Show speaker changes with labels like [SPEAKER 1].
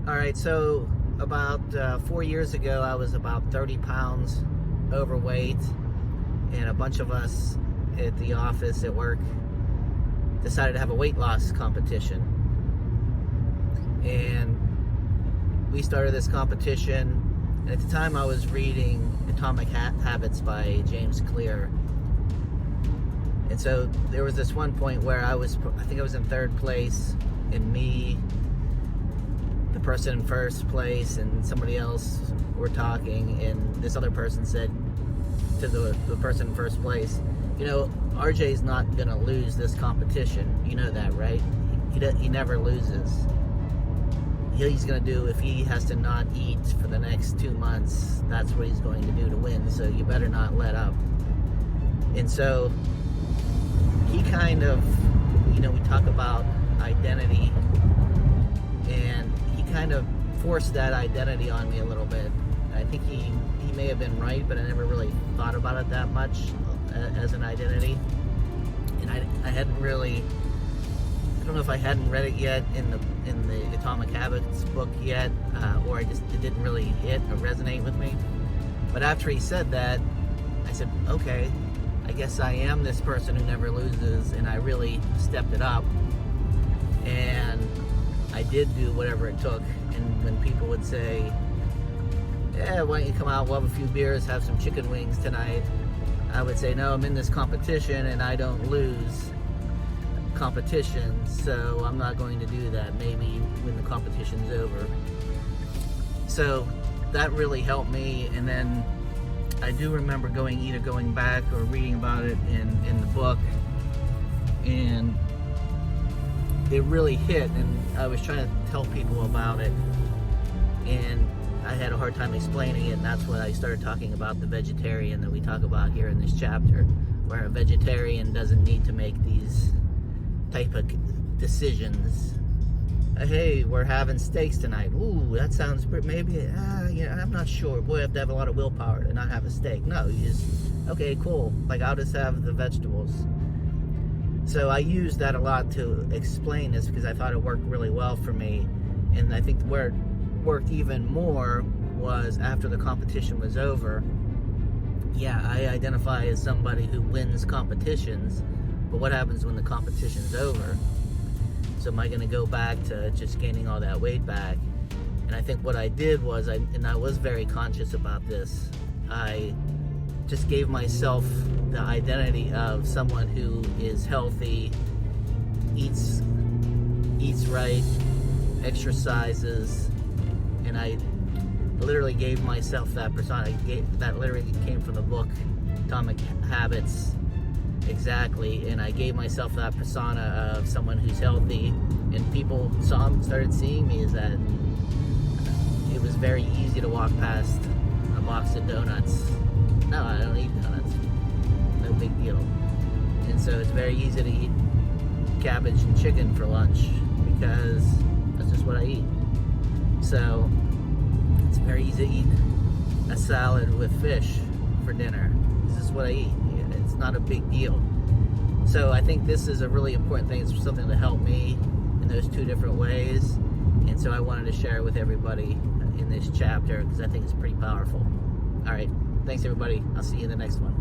[SPEAKER 1] All right, so about 4 years ago, I was about 30 pounds overweight, and a bunch of us at the office at work decided to have a weight loss competition. And we started this competition, and at the time I was reading Atomic Habits by James Clear. And so there was this one point where I think I was in third place, and me, the person in first place, and somebody else were talking, and this other person said to the person in first place, you know, RJ's not gonna lose this competition. You know that, right? He never loses. He's gonna do, if he has to not eat for the next 2 months, that's what he's going to do to win, so you better not let up. And so he kind of, we talk about identity, and he kind of forced that identity on me a little bit. I think he may have been right, but I never really thought about it that much as an identity. And I hadn't really, I don't know if I hadn't read it yet in the Atomic Habits book yet, or it didn't really hit or resonate with me. But after he said that, I said, okay, I guess I am this person who never loses, and I really stepped it up. And I did do whatever it took. And when people would say, yeah, why don't you come out, we'll have a few beers, have some chicken wings tonight, I would say, no, I'm in this competition and I don't lose competitions, so I'm not going to do that. Maybe when the competition's over. So that really helped me. And then I do remember either going back or reading about it in the book, and it really hit, and I was trying to tell people about it, and I had a hard time explaining it, and that's when I started talking about the vegetarian that we talk about here in this chapter, where a vegetarian doesn't need to make these type of decisions. Hey, we're having steaks tonight. Ooh, that sounds maybe, I'm not sure. Boy, I have to have a lot of willpower to not have a steak. No, you just, okay, cool. Like, I'll just have the vegetables. So I used that a lot to explain this because I thought it worked really well for me. And I think where it worked even more was after the competition was over. Yeah, I identify as somebody who wins competitions, but what happens when the competition's over? So am I going to go back to just gaining all that weight back? And I think what I did was, and I was very conscious about this, I just gave myself the identity of someone who is healthy, eats right, exercises, and I literally gave myself that persona. That literally came from the book Atomic Habits, exactly, and I gave myself that persona of someone who's healthy, and people started seeing me as that. It was very easy to walk past a box of donuts. No, I don't eat donuts. No big deal. And so it's very easy to eat cabbage and chicken for lunch because that's just what I eat. So it's very easy to eat a salad with fish for dinner. This is what I eat. It's not a big deal. So I think this is a really important thing. It's something to help me in those two different ways. And so I wanted to share it with everybody in this chapter because I think it's pretty powerful. All right. Thanks, everybody. I'll see you in the next one.